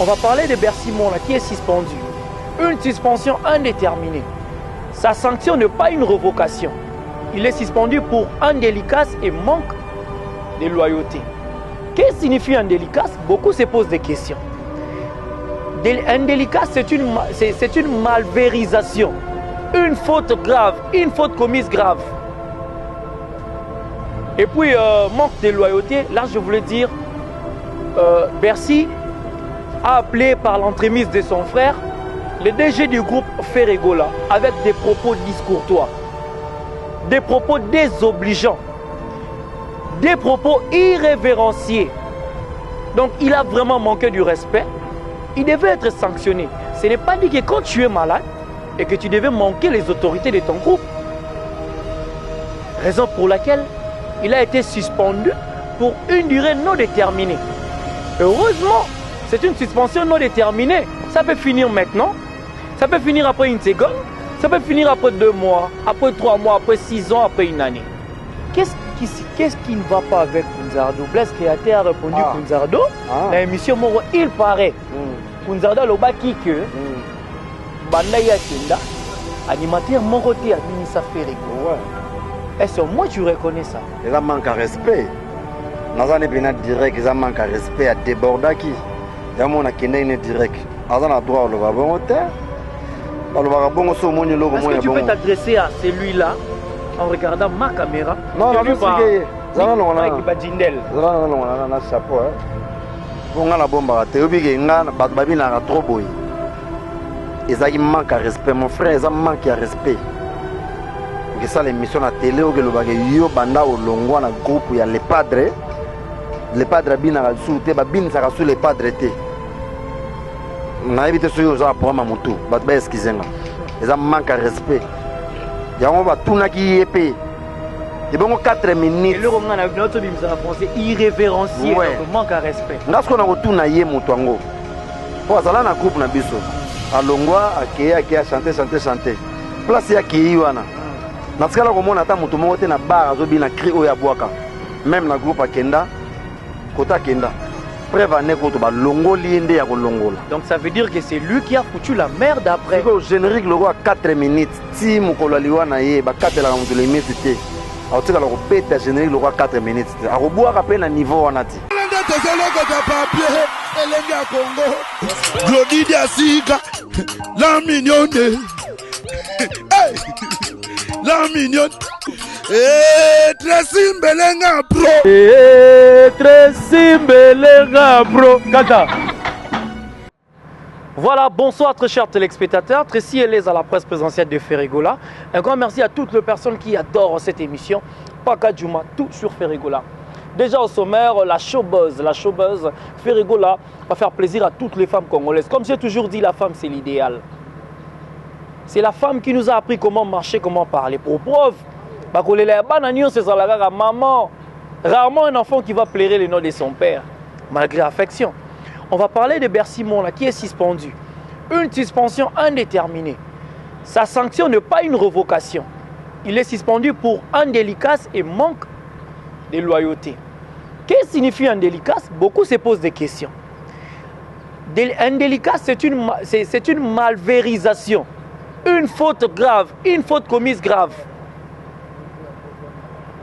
On va parler de Bercy Monla qui est suspendu. Une suspension indéterminée. Sa sanction n'est pas une révocation. Il est suspendu pour indélicatesse et manque de loyauté. Qu'est-ce que signifie indélicatesse? Beaucoup se posent des questions. Indélicatesse, c'est une malversation, une faute grave, une faute commise grave. Et puis, manque de loyauté, là je voulais dire, Bercy a appelé par l'entremise de son frère le DG du groupe Ferregola avec des propos discourtois, des propos désobligeants, des propos irrévérencieux. Donc il a vraiment manqué du respect. Il devait être sanctionné. Ce n'est pas dit que quand tu es malade et que tu devais manquer les autorités de ton groupe. Raison pour laquelle il a été suspendu pour une durée non déterminée. Heureusement, c'est une suspension non déterminée. Ça peut finir maintenant, ça peut finir après une seconde, ça peut finir après 2 mois, après 3 mois, après 6 ans, après une année. Qu'est-ce qui ne va pas avec Kunzardo? Blaise Créateur a répondu Kunzardo. Dans l'émission Moro, il paraît. Kunzardo le baki que Bandaya Kenda, animateur Moroté administre Ferregola. Est-ce que moi tu reconnais ça? Il manque à respect. Dans un événement direct, il manque à respect à déborder qui. Il y a mon akine direct. Dans un droit le va bon hôtel. Est-ce que tu peux t'adresser à celui-là en regardant ma caméra? Non, non, non, non, non, non, ils manquent à respect, mon frère, ils manquent à respect. Que ça l'émission à télé ou que le bagage yo banda au longo na groupe il y a les padres bina la soute ba bin ça sur les padres té. Na éviter ce yo za pour ma moto, ba excusenga. Ils manquent à respect. Ya on va tout na qui épée. Et bon 4 minutes. Et le roman na notre bimisa français irrévérencieux, manque à respect. Ngasko na retour na yé moto ngo. Pour ça là na groupe na biso. Alongwa akeya chanter. Place ya ki wana. Na skala komona ata mutu moko te na bar azobi na cri oya bwaka. Même na groupe akenda kota kenda. Prévane ko to ba longoli ende ya kolongola. Donc ça veut dire que c'est lui qui a foutu la merde après. Au générique le roi 4 minutes. Ti mukolo liwana ye ba 4 la mutu le minutes te. Alors tu vas le répéter générique le roi 4 minutes. A reboire à peine à niveau wana ti. Glody Diasiga, la mignonne, la mignonne, Tracy Mbelenga Pro, Tracy Mbelenga Pro, Kata. Voilà, bonsoir très chers téléspectateurs, Tracy Elez à la presse présentielle de Ferregola. Un grand merci à toutes les personnes qui adorent cette émission, Paka Djouma, tout sur Ferregola. Déjà au sommaire, la showbuzz Ferregola va faire plaisir à toutes les femmes congolaises. Comme j'ai toujours dit, la femme c'est l'idéal. C'est la femme qui nous a appris comment marcher, comment parler. Pour preuve, c'est maman. Rarement un enfant qui va plairer le nom de son père, malgré l'affection. On va parler de Bercy Monla qui est suspendu. Une suspension indéterminée. Sa sanction n'est pas une révocation. Il est suspendu pour indélicatesse et manque de loyauté. Qu'est-ce que signifie indélicatesse? Beaucoup se posent des questions. Indélicatesse, c'est une malversation, une faute grave, une faute commise grave.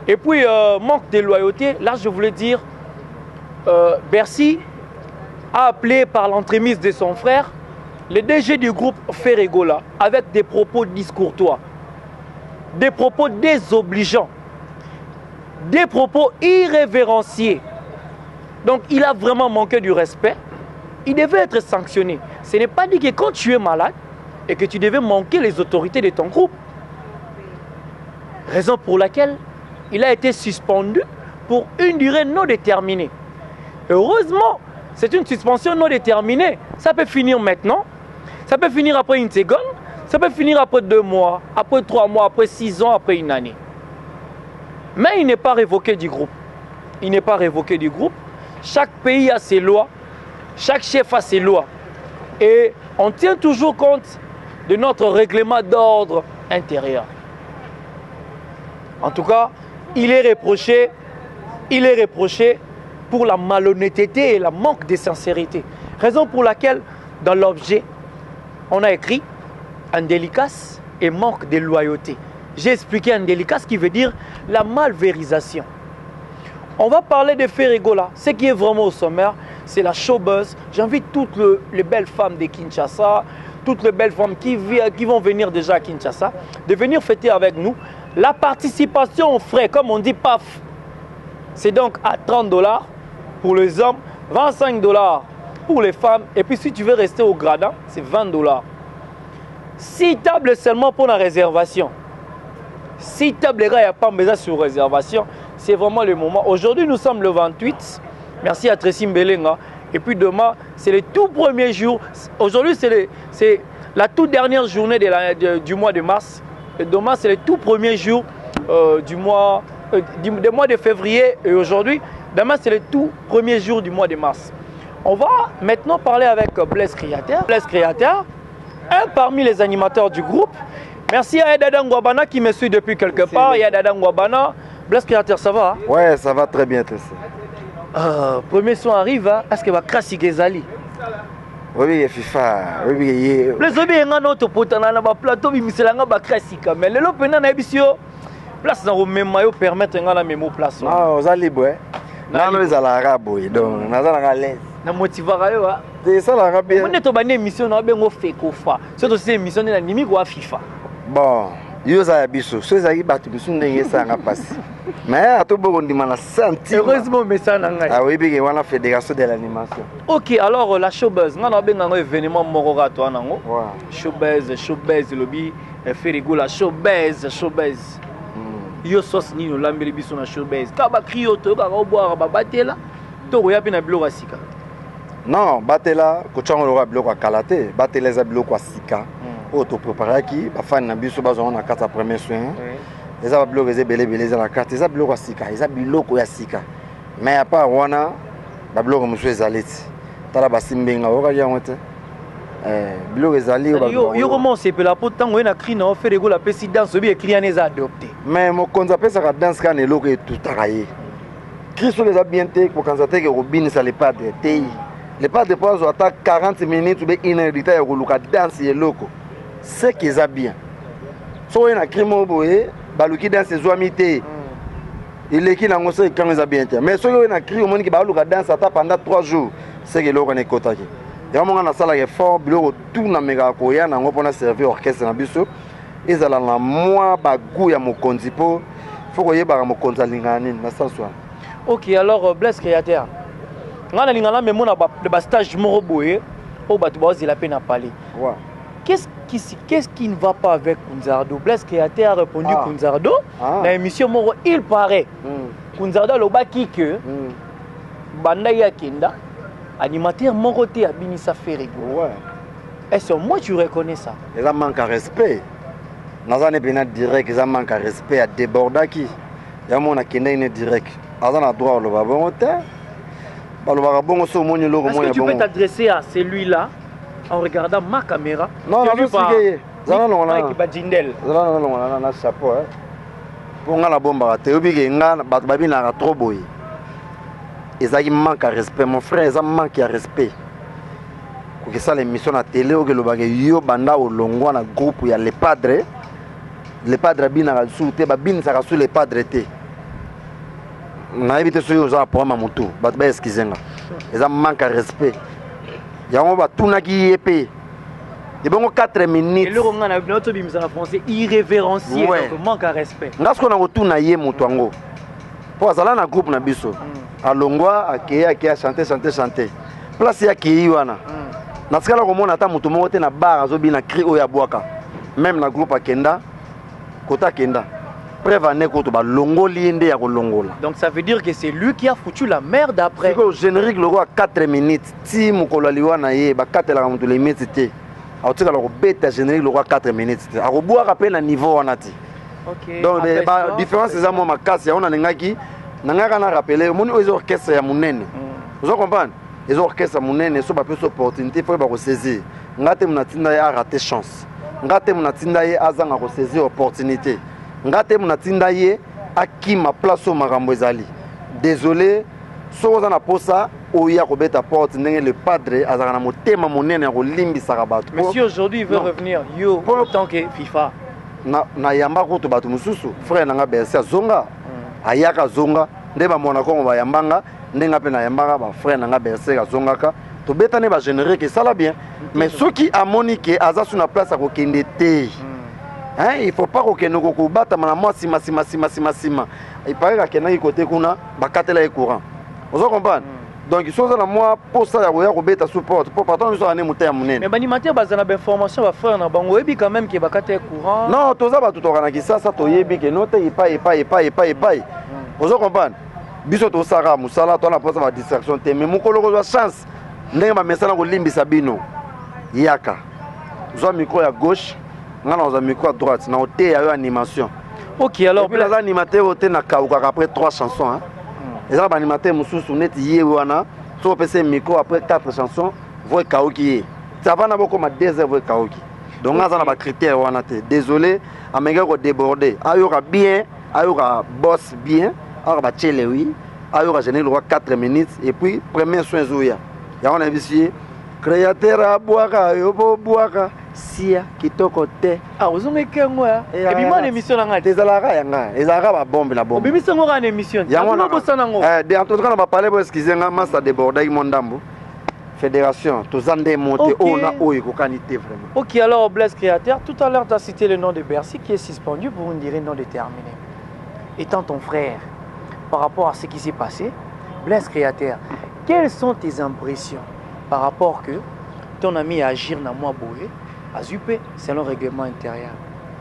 Et puis, manque de loyauté, là je voulais dire, Bercy a appelé par l'entremise de son frère le DG du groupe Ferregola avec des propos discourtois, des propos désobligeants, des propos irrévérencieux. Donc il a vraiment manqué du respect. Il devait être sanctionné. Ce n'est pas dit que quand tu es malade et que tu devais manquer les autorités de ton groupe. Raison pour laquelle il a été suspendu pour une durée non déterminée. Heureusement, c'est une suspension non déterminée. Ça peut finir maintenant, ça peut finir après une seconde, ça peut finir après 2 mois, après 3 mois, après 6 ans, après une année. Mais il n'est pas révoqué du groupe. Il n'est pas révoqué du groupe. Chaque pays a ses lois. Chaque chef a ses lois. Et on tient toujours compte de notre règlement d'ordre intérieur. En tout cas, il est reproché pour la malhonnêteté et le manque de sincérité. Raison pour laquelle, dans l'objet, on a écrit indélicace et manque de loyauté. J'ai expliqué indélicace qui veut dire la malvérisation. On va parler de Ferregola. Ce qui est vraiment au sommaire, c'est la showbuzz. J'invite toutes les belles femmes de Kinshasa, toutes les belles femmes qui vont venir déjà à Kinshasa, de venir fêter avec nous. La participation aux frais, comme on dit, paf, c'est donc à 30 $ pour les hommes, 25 $ pour les femmes. Et puis si tu veux rester au gradin, c'est 20 $. 6 tables seulement pour la réservation. 6 tables, les gars, il n'y a pas besoin sur réservation. C'est vraiment le moment. Aujourd'hui, nous sommes le 28. Merci à Tracy Mbelenga. Et puis demain, c'est le tout premier jour. Aujourd'hui, c'est la toute dernière journée du mois de mars. Et demain, c'est le tout premier jour du mois de février. Et aujourd'hui, demain, c'est le tout premier jour du mois de mars. On va maintenant parler avec Blaise Créateur. Blaise Créateur, un parmi les animateurs du groupe. Merci à Edada Ngwabana qui me suit depuis quelque part. Edada Ngwabana. Blaise Créateur, ça va? Ouais, ça va très bien, Tracy. Premier son arrive, est-ce que va crasser Gezali? Oui, FIFA. Oui, Blaise, il y a un autre potana na plateau, mais c'est là nga ba crasser quand même. Le lopena na ebisio place na même mayo permettre nga na même place. Ah, aux libre. Na les à l'arabe, donc na za na l'aise. Na motivera yo. C'est ça l'arabe. On est to bane émission na bengo feko fa. C'est aussi émission na nimi ko FIFA. Bon, yo za biso, so za ibatu biso ndenge ça nga passe. Mais à tout bon on na senti. Heureusement mais ça na ngai. Ah oui, bien on a fédération de l'animation. OK, alors la showbuzz, nga na benga événement moko to nango. Showbuzz lobby Ferregola showbuzz. Yo sos ni no lambeli biso na showbuzz. Ka ba crio to ka boire ba batela. To ko yapi na biloko asika. Non, batela ko tsango lo biloko kalate, batela za biloko asika. Auto préparaki ba fan na biso ba zo na carte premier soin. Les a biloko ze belé za na carte, za biloko asika, za biloko ya sika. Mais à part wana ba biloko musu ezaleti. Tala basimbenga oka ya ngote. Biloko ezali ba. Yo comment c'est pe la potango na cri na Ferregola président so bi écrit en les adopté. Mais mon konza pesa ka danse ka ne loko tout taraye. Christo les a bien té pour kanzate ke robine ça les pas de té. Les pas de pause attaque 40 minutes ou bien une heure de temps ko luka danse ye loko. C'est qu'ils a bien. So na crimo boye baluki danse zoamité. Il est qui na ngoso quand ils a bien. Mais so yo na cri au monde qui baluka danse ata pendant 3 jours, c'est que loko ne kotaki. Ya monga na sala effort biloko tout na mega ko ya na ngopona servir orchestre na biso. Ezala na moi bagu ya mokonzi po faut ko yeba mokonzi lingani na sanswa. OK, alors Blaise Créateur. Ngana lingana memo na ba stage moko boye o batu baozi la peine à parler. Ouais. Qu'est-ce qui ne va pas avec Kunzardo? Blaise Créateur a répondu Kunzardo. Dans l'émission Moro, il paraît. Kunzardo loba ki que banda ya kenda animateur Moro te abinisa Ferregola. Ouais. Est-ce que moi tu reconnais ça? Et ça manque à respect. Nazane bena direct, ça manque à respect à débordaki. Ya mona kenda ine direct. Azana droit le babon te. Ba le babon so moni logo moya bon. Est-ce que tu peux t'adresser à celui-là en regardant ma caméra? Non, non, non, non, non, non, chapeau. Pour nga la bomba, te oblige nga babi na trop boy. Ezaki manque à respect, mon frère, ça manque à respect. Pour que ça l'émission à télé ou que le bagay yo banda au longwa na groupe ya les padres bina ka soute ba bin sa ka sous les padres te. Na éviter so yo za pour ma moto, ba ba excusenga. Ça manque à respect. Yango ba tunaki épée. Il y a 4 minutes. Et le on a notre bimisa en français irrévérencieux, donc manque à respect. Ngasko na retourna ye moto ngo. Po azala na groupe na biso. Alongwa akeya chanter. Place ya ki wana. Na skala ko mona ta moto mo te na bar azobi na cri oya bwaka. Même na groupe akenda kota kenda. Prévané ko to ba longoli ndé ya ko longola. Donc ça veut dire que c'est lui qui a foutu la merde après. Ko générique le roi 4 minutes. Ti mukolo liwana ye ba 4 la moto les minutes. Alors tu as le bête générique le roi 4 minutes. A reboire à peine à niveau on a dit. OK. Donc la différence c'est ça moi ma casse on a ngaki nanga na rappeler mon les orchestres ya munene. Vous comprenez? Les orchestres munene so ba peut opportunité faut ba ko saisir. Ngate munatinda ya rater chance. Ngate munatinda ye azanga ko saisir opportunité. Ngate munatinda ye akima place au makambo ezali. Désolé, so za na posa oya kobeta porte ndenge le padre azaka na motema monene ya kolimbisaka bato. Monsieur aujourd'hui il veut revenir yo en tant que FIFA. Na yamba kutu bato mususu frère nanga Bercy azonga ayaka zonga nde ba mona kongo ba yambanga ndenga pe na yambanga ba frère nanga Bercy azongaka to betane ba générer que ça la bien mais ceux qui a monique aza sur na place à kokende te hein il faut pas kokende ko bata na moi sima il paraît que na côté kuna ba katela e courant vous comprenez donc ils sont dans moi pour ça ya ko beta support pour patron ils sont ané muté ya munene mais banimateur bazana ba information ba frère na bango ebi quand même que ba katela courant non toza ba tutokana ki ça to yebi que note epai vous comprenez biso to sara musala to na posa ba distraction te mais mukolo ko chance ndenge ba mesana ko limbisa bino yaka zo micro à gauche ngana zo micro à droite na oté ya animation. OK alors puis les animateurs oté na kauka après 3 chansons hein les animateurs mususu net yé wana so pese micro après 4 chansons voix kauki ça va na boko ma 2 heures voix kauki donc ngaza na ba critères wana te désolé amenge ko déborder ayoka bien ayoka boss bien ayoka ba chele oui ayoka générer le 4 minutes et puis premier soin zoya ya on a visité créateur à boire yobo boire sia kitoko te ozonga kengo ya ebima na émission na ngati ezalaka yanga ezalaka ba bombe na bombe obimisa ngo na émission yango na bosana ngo de en tout cas na ba parler bo excuser nga masa déborder mondambo fédération tozande monter ona oyo kokanité vraiment. OK alors Blaise Créateur tout à l'heure tu as cité le nom de Bercy qui est suspendu pour une durée non déterminée. Étant ton frère par rapport à ce qui s'est passé Blaise Créateur quelles sont tes impressions par rapport que ton ami agir na moi boye azupe selon règlement intérieur?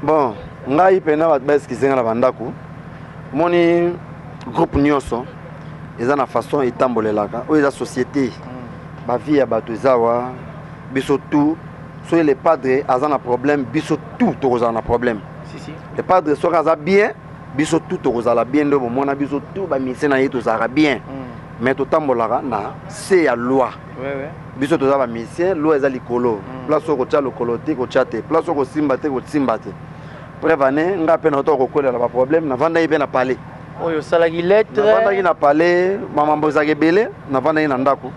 Bon, ngai pena ba Blaise kizenga na bandako. Moni groupe nyonso eza na façon etambolelaka o eza société. Ba vie ya bato zawa biso tout so les padres azana problème biso tout toza na problème. Si. Les padres so kaza bien biso tout toza la bien ndo mona biso tout ba misena yeto za bien. Mais tout tambolaka na c'est ya loi. Ouais. Biso toza ba misien loi eza likolo. Place ko tia lokolo te ko tia te. Place ko simba te ko simba te. Prévané nga pe na to ko kolela ba problème na vanda ibe na parler. Oyo salagi lettre. Na vanda na parler mama mboza gebele na vanda na ndako.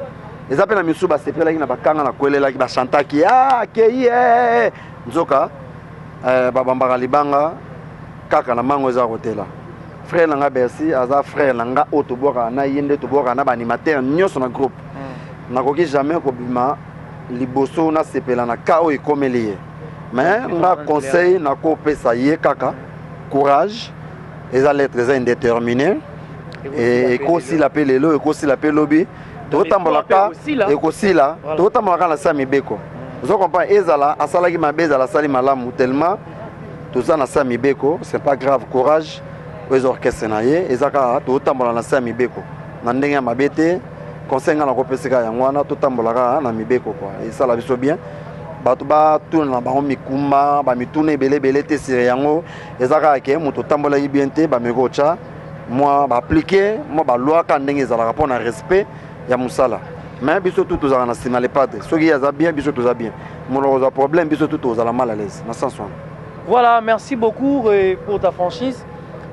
Eza pe na misu ba sepela na ba kanga na kolela ki ba chantaki ke ye. Nzoka ba bambaka libanga kaka na mango eza hotela. Frère nanga Bercy aza frère nanga otoboka na yende toboka na ba animateur nyonso na groupe. Nakoki jamais kobima liboso na sepela na kao ekomeli mais nga conseil na ko pesa ye kaka courage eza lettre eza indéterminé et kosi la pelelo et kosi la pelobi to tambola ka et kosi la to tambola ka na sami beko vous comprenez ezala asalaki mabeza la sali malamu tellement tout ça na sami beko c'est pas grave courage aux orchestres na ye ezaka to tambola na sami beko na ndenge mabete conseil nga na kopeseka yango wana to tambolaka na mibeko quoi et ça la biso bien bato ba tuna na bango mikumba ba mituna ebele te sire yango ezaka ke moto tambola bien te ba meko cha moi ba appliquer moi ba loi ka ndenge ezalaka pona respect ya musala mais biso tout tozala na sima les padres soki yaza bien biso toza bien mon problème biso tout tozala mal à l'aise na sens voilà merci beaucoup pour ta franchise.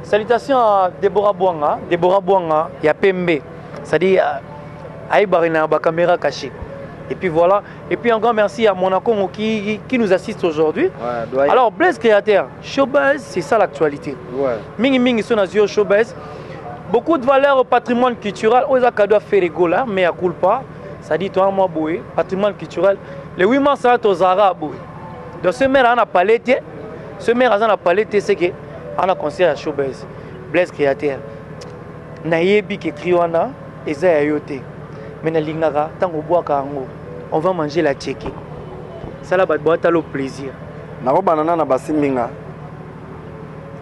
Salutations à Deborah Bouanga ya Pembe c'est-à-dire Aïbarina ba caméra cachée. Et puis voilà. Et puis un grand merci à Monaco qui nous assiste aujourd'hui. Ouais, alors Blaise Créateur, showbiz, c'est ça l'actualité. Ouais. Mingi sont dans showbiz. Beaucoup de valeurs au patrimoine culturel. Aux accords faire rigoler, mais à culpa. Ça dit toi moi boué, patrimoine culturel. Les 8 mois ça aux arabes. Donc ce maire on a parlé, c'est que on a conseillé à showbiz. Blaise Créateur. Nayebi qui criwana eza ayote. Mais na lingaka tango boaka ngo. On va manger la tchéké. Ça là boîte à l'eau plaisir. Na ko banana na basiminga.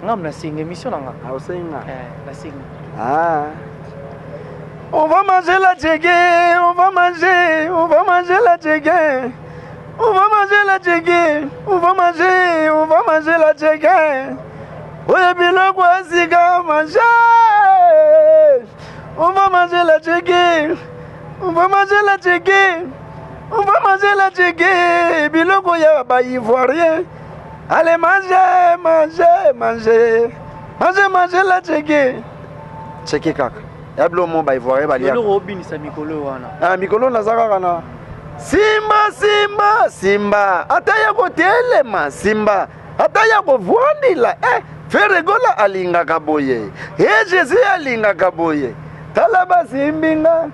Ngam na singa émission nga. Ah osenga. La singa. Ah. On va manger la tchéké, on va manger la tchéké. On va manger la tchéké, on va manger la tchéké. Oye biloko asika manger. On va manger la tchéké. On va manger la tchéké. On va manger la tchéké. Biloko ya ba ivoirien. Allez manger la tchéké. Tchéké kaka. ya bilo mo ba ivoire ba lia le robin sa mikolo wana ah mikolo na zaka kana simba simba simba ataya ko telema simba ataya ko vondila Ferregola alinga kaboye Jésus alinga kaboye talaba simbinga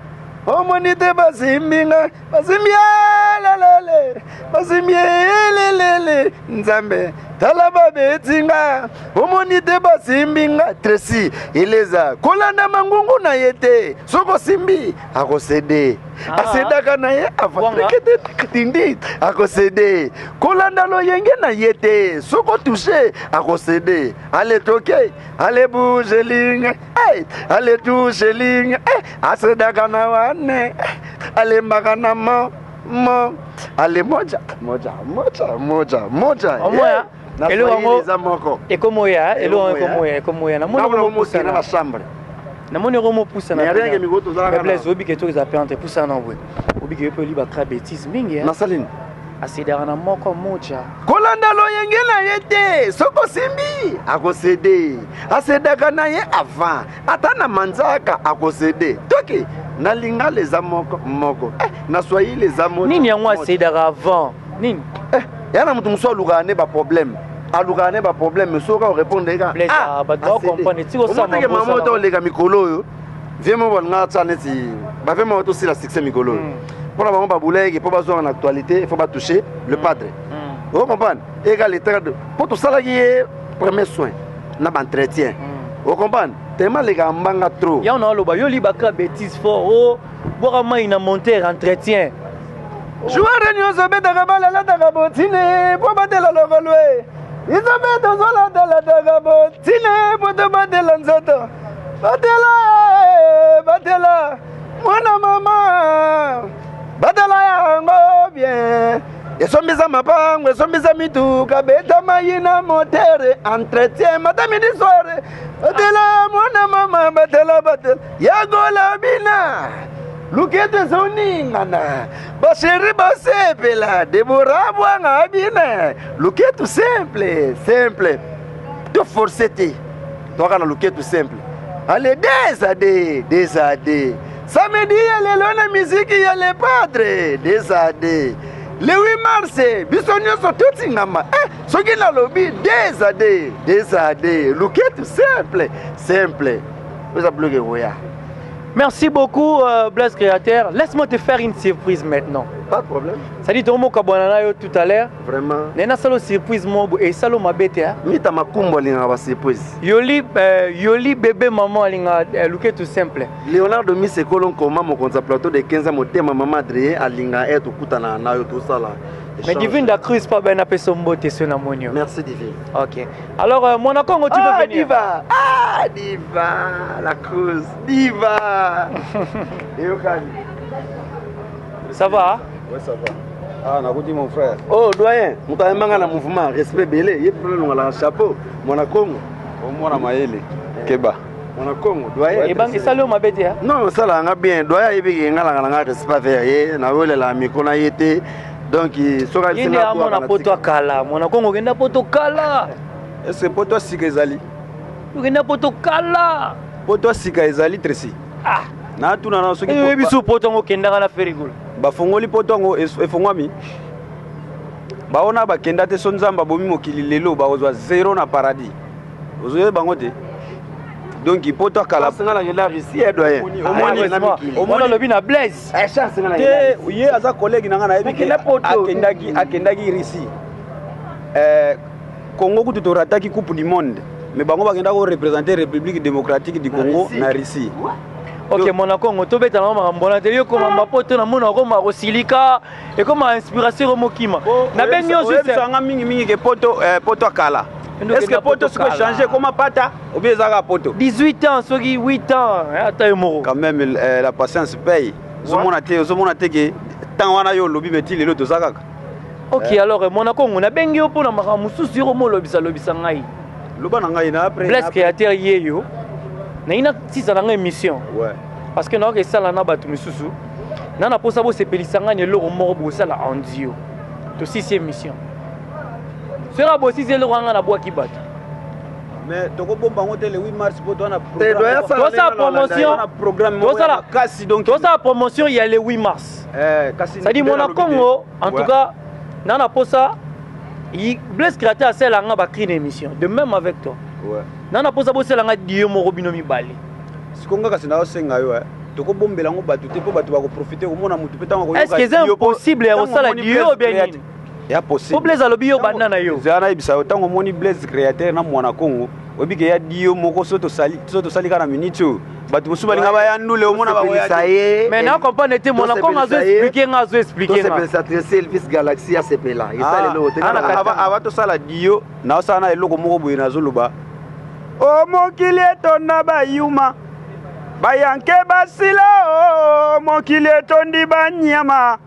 omonite basimbinga basimyelelele basimyelelele nzambe talaba betsinga omonite basimbinga Tracy ileza kolanda mangungu na yete soko simbi akosede asedaka na ye avatrikete tindi akosede kolanda loyenge na yete soko touche akosede ale toke ale bougelinga ale touchelinga asedaka na wane ale magana mo ale moja omoya elo wango ekomoya na moni na chambre na moni romo poussa na rien que mi goto za Blaise obi ke to za pente poussa na bwe obi ke pe liba tra bêtise mingi na saline asidara na moko moja kolanda loyenge na yete soko simbi akosede asedaka na ye avant ata na manzaka akosede toki na linga leza moko na soyi leza moko nini yango asidara avant nini yana mutu muso aluka ne ba problème aluka ne ba problème soka répondre ka ba doit comprendre tiko ça mama mama to lega mikolo yo vraiment bon nga tsane ti ba vraiment to si la succès mikolo pour la maman baboulege pour bazo en actualité il faut pas toucher le padre vous comprenez égal l'état pour tout ça là qui est premier soin na ba entretien vous comprenez tellement les gars mbanga trop ya on a loba yo libaka bêtise fort oh bora mai na monter entretien joueur nyozo betaka balala taka botine po batela lokolwe izobe tozola tala taka botine po to batela nzoto batela mwana mama batela yango bien esombisa mapango esombisa mituka beta mayina motere entretien matamidi soire batela mwana mama batela yagola bina lukete zoningana basheri basepela debora bwanga bina luketu simple to forcete toka na luketu simple ale desade samedi lelo na musique ya le padre desade le 8 mars biso nyonso totingama soki na lobi desade luketu simple oza bloqué roya. Merci beaucoup, Blaise Créateur. Laisse-moi te faire une surprise maintenant. Pas de problème. Ça dit tout tout à l'heure. Vraiment. Nena salo surprise mobo et salo mabete. Mita makumbo linga ba surprise. Yoli bébé maman linga luke tout simple. Leonardo Mise Kolon koma mo konza plateau de 15 ans motema maman Adrien alinga eto kutana na yo tout ça là. Mais Divine da Cruz pas ben appelé son mot sur na monio. Merci Divine. OK. Alors mon Congo tu peux venir. Diva, la Cruz, Diva. Ça va? Oui, ça va. Ah, on a dit mon frère. Oh, doyen, on t'a demandé un mouvement, respect belé, il y a un chapeau, mon Congo. Moi, on a maïlé. Keba. Mon Congo, doyen. Et ben, ça le m'a bêté. Non, ça l'a bien. Doyen, il y a un respect verrier, na wele la mikona yete. Donc, il sera il y a mon poto kala, mon Congo, il y a poto kala. Est-ce que poto sika ezali? Il y a poto kala. Poto sika ezali Tracy. Ah. Na tuna na soki poto. Biso poto ngo kenda na ferigolo. Ba fongoli poto ngo efongwami. Ba ona ba kenda te sonzamba bomi mokili lelo ba ozwa 0 na paradis. Ozoye bango te. Donc il poto kala singa la ngela ici doyen. Omona lobi na Blaise. Chance ngala. Te uye aza collègue nanga na yebi akendaki risi. Congo kutu to rataki coupe du monde. Mais bango bakenda ko représenter République démocratique du Congo na Russie. OK, mon Congo to beta na mbona te yo koma mapoto na mona ko ma kosilika et comme inspiration au mokima. Na ben yo juste sanga mingi ke poto kala. Est-ce que poto se peut changer comme pata ou bien zaka poto 18 ans, soki 8 ans, ata moro. Quand même la patience paye. Zomona te ke tant wana yo lobi meti lelo to zaka. OK, alors mon Congo na bengi yo pona maka mususu yo mo lobisa ngai. Loba na ngai na après. Blaise Créateur yeyo. Na ina tisa na ngai mission. Ouais. Parce que na ke sala na batu mususu. Na na posa bo sepelisa ngai ne loro moko bo sala andio. To 6e mission. Sera bossi c'est le ranga na bois qui bat. mais toko bomba ngote le 8 mars pour toi na programme toi ça promotion il y a le 8 mars ça dit mon Congo en tout cas nana posa il Blaise Créateur c'est la nga ba créer une émission de même avec toi nana posa bosse la nga dio mo robino mi bali sikonga kasi na osenga yo toko bombela ngo batu te po batu ba ko profiter ko mona mutu peta ngo est-ce que c'est impossible ya osala dio bien nini ya possible Blaise alobi yo banana yo zana ibisa tango moni Blaise Créateur na mwana Congo obike ya dio moko soto sali kana minute batu musuba linga ba ya ndule omona ba ya mais na comprendre te mona Congo azo expliquer c'est s'adresser Elvis Galaxy à ce pela et ça le hôtel ava to sala dio na osana eloko moko boye na zoluba o mokili etona ba yuma bayanke basila o mokili etondi banyama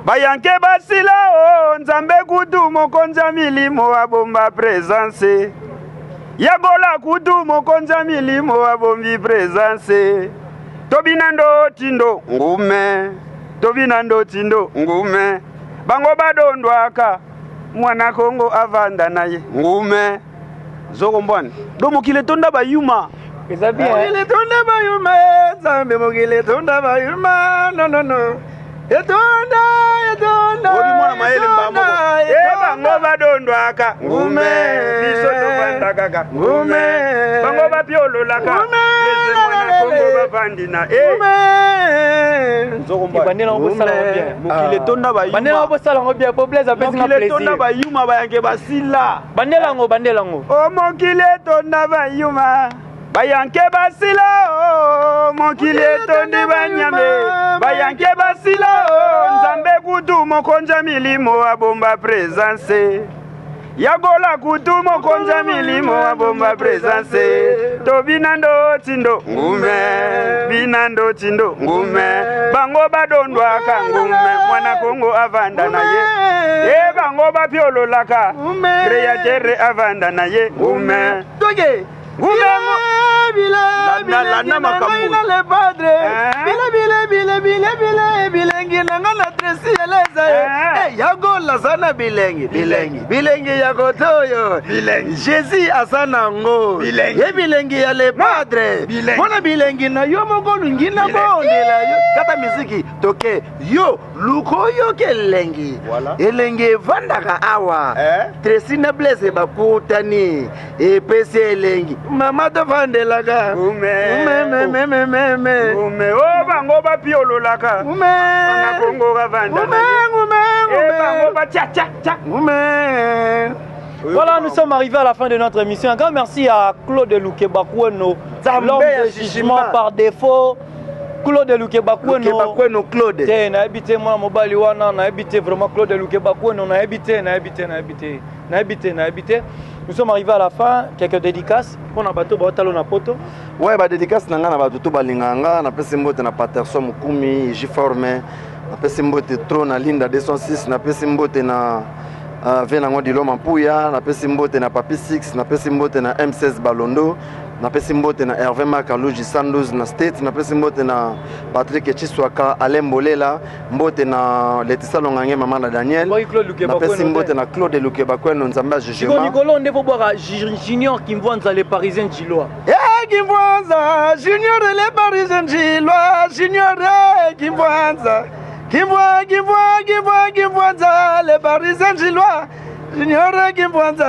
bayanke basila o nzambe kudu mokonza milimo abomba présence yagola kudu mokonza milimo abombi présence tobinando tindo ngume tobinando tindo ngume bango badondwaka mwana Kongo avanda naye ngume zoko mbwana do mokili etonda bayuma eza bien mokili etonda bayuma nzambe mokili etonda bayuma no etonda oli mwana mayele mbamo bango badondwaka ngume biso tobanda kaka ngume bango bapiololaka lese mwana Kongo bavandina bandela ngo bosala ngo bien mokili etonda bayuma bandela ngo bosala ngo bien po Blaise apesi nga plaisir mokili etonda bayuma bayanke basila bandela ngo o mokili etonda bayuma bayanke basila o mokili etondi banyame bayanke basila o nzambe kutu mokonza milimo abomba présence yagola kutu mokonza milimo abomba présence to binando tindo ngume binando tindo ngume bango badondwaka ngume mwana Kongo avanda naye bango bapiololaka Créateur avanda naye ngume toge Lana makambu le padre bilengi nanga na tresi eleza yagola sana bilengi yakotoyo Jésus asana ngo bilengi ya le padre mona bilengi na yo moko ngina bondela yo kata miziki toke yo luko yo kelengi elengi vandaka awa tresi na Blaise bakutani epesi elengi mama to vandelaka ngume o bango bapiololaka mwana Kongo bavanda bango bacha Voilà, nous sommes arrivés à la fin de notre émission. Un grand merci à Claude Lukebakweno, l'homme de jugement par défaut. Claude Lukebakweno, Claude. Na habité moi mobile wana, na habité vraiment Claude Lukebakweno, na habité. Nous sommes arrivés à la fin, quelques dédicaces. On a bateau batalo na poto. Ouais, ba dédicace nanga na bato to balinganga, na pesi mbote na Patterson Mukumi, J-Forme, na pesi mbote Tro na Linda 206, na pesi mbote na Venango Diloma Mpuya, na pesi mbote na Papi 6, na pesi mbote na M16 Balondo, na pesi mbote na Hervé Makaluji Sandoz na State, na pesi mbote na Patrick Chiswaka, Alain Bolela, mbote na Letisa Longange Mama na Daniel, na pesi mbote na Claude Lukebakweno Nzamba Jugement. Nicolas ndefo boka Junior Kimvanza les Parisiens Gilois. Kimvanza Junior les Parisiens Gilois, Junior Kimvanza Kimvanza les Parisiens Gilois, Junior Kimvanza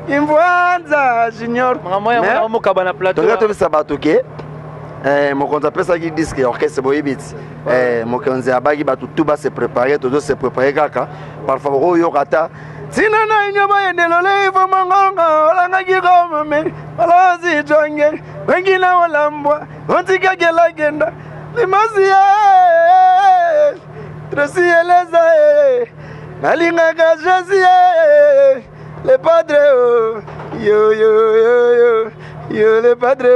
Kimvanza Junior maman mo kabana plateau. Togato bisabato ke mokonzi apesaki disque orchestre boyebiti mokonzi abaki bato tuba se préparer todo se préparer kaka parfois oyokata tina na nyoba yendelole ivo mangonga olangaki komame olazi jonge wengine walambwa ontika gelagenda limasia tresi eleza nalingaka Jésus le padre yo le padre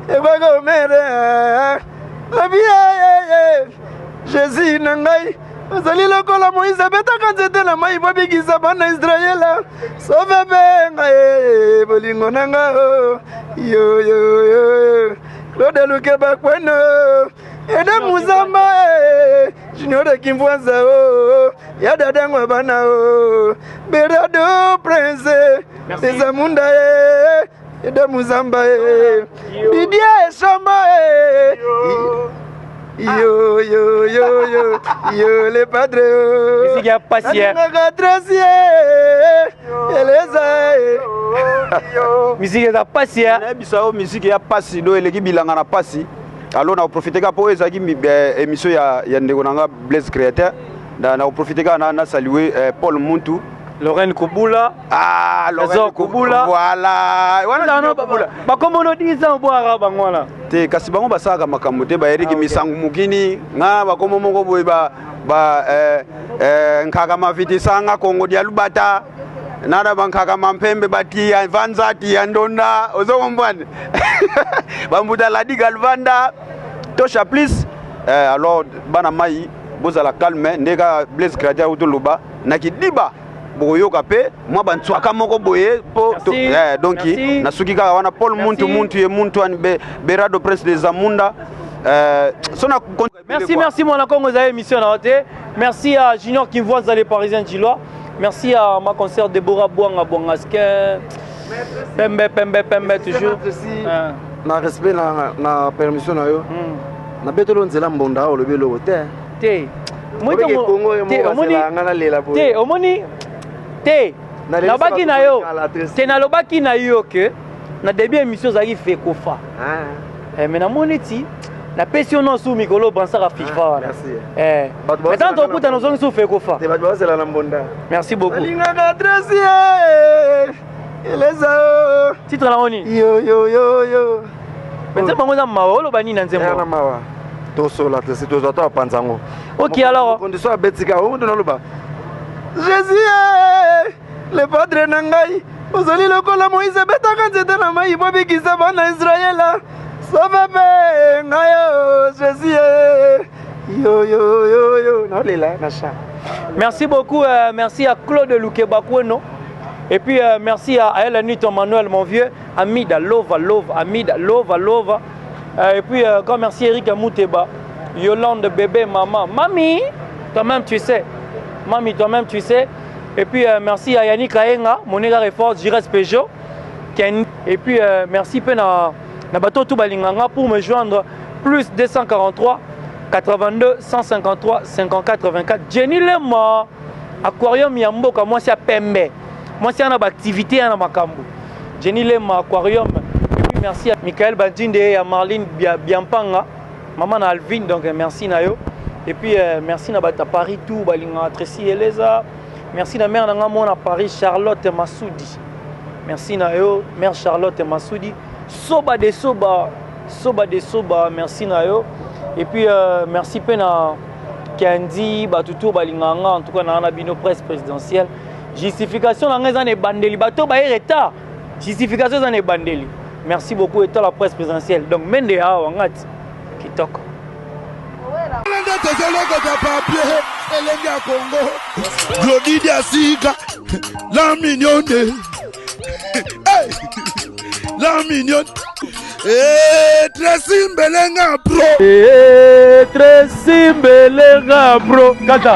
e kwa gomere la vie Jésus nangai azali lokola Moïse betaka nzete na mai babikisa bana Israela sauve benga bolingo nanga yo Claude Lukebakweno ede muzamba Junior Kimvanza ya dadangwa bana berado prince Zamunda et de Muzamba Didier Samba yo les padres. Musique ya pasi ya. Musique ya pasi ya. Bisao musique ya pasi do eleki bilanga na pasi. Alors na profiter ka po ezaki émission ya ndeko nanga Blaise Créateur. Na profiter ka na saluer Paul Muntu, Lorraine Kubula. Ah, Lorraine Kubula. Voilà. Wana Kubula. Ba komo no 10 ans boara bangwana. Te kasi bango basaka makambo te ba eriki misangu mukini nga ba komo moko boy ba nkaka maviti sanga Kongo dia lubata. Nada bankaka mampembe batia vanzati ya ndonda ozokombwana. Bambuta ladi galvanda. Tosha please. Alors bana mai bozala calme ndeka Blaise Créateur utuluba nakidiba boyoka pe moi bantswaka moko boye po donc nasuki kaka wana Paul Muntu ye muntu an berado prince des Zamunda sona. Merci mon Congo za émission na hote. Merci à Junior qui voit les Parisiens Gillois. Merci à ma concert Deborah Bouanga Bongasque. Pembe toujours. Na respect na permission na yo. Na betolo nzela mbonda o lobelo hote. Te. Moi te nabaki na yo te nalobaki na yo ke na début émission zaki fait kofa mais na moneti na pesi ono sou mikolo bansaka FIFA mais tant to kuta nozongi sou fait kofa merci beaucoup titre la oni yo mais bango za mawa lo bani na nzembo na mawa to sola te c'est to to panzango. OK alors condition à betika o ndo loba Jésus le padre nangai ozali lokola Moïse betaka nzete na mai bobikisa bana Israela sauve be ngayo Jésus yo nalela nasha. Merci beaucoup, merci à Claude Lukebakweno et puis merci à Elanito Manuel mon vieux Amida Lova Amida Lova et puis grand merci Eric Amouteba Yolande bébé maman mamie toi-même tu sais. Mami, toi-même, tu sais. Et puis, merci à Yannick Aenga, mon égard est fort, Jiras Peugeot. Et puis, merci à Nabato Toubalinganga pour me joindre. Plus 243 82 153 54 24. Jenny Lema, Aquarium Yamboka, moi c'est à Pembe. Moi c'est une activité à Makambo. Jenny Lema, Aquarium. Et puis, merci à Michael Badjinde et à Marlene Biampanga. Maman Alvin, donc merci Nayo. Et puis merci à Paris tout balinga Tracy Eleza. Merci à mère nanga à Paris Charlotte Massoudi. Merci à yo mère Charlotte Massoudi. Soba de soba merci à yo. Et puis merci pena Kandi batutu balinga en tout cas na bino presse présidentielle. Justification na ngeza ne bandeli bato ba retard. Justification za ne bandeli. Merci beaucoup et la presse présidentielle. Donc mende ha wangati kitoko. Elenge ya Congo Glodidi Asika la mignonne la mignonne Tracy Mbelenga bro Tracy Mbelenga bro kata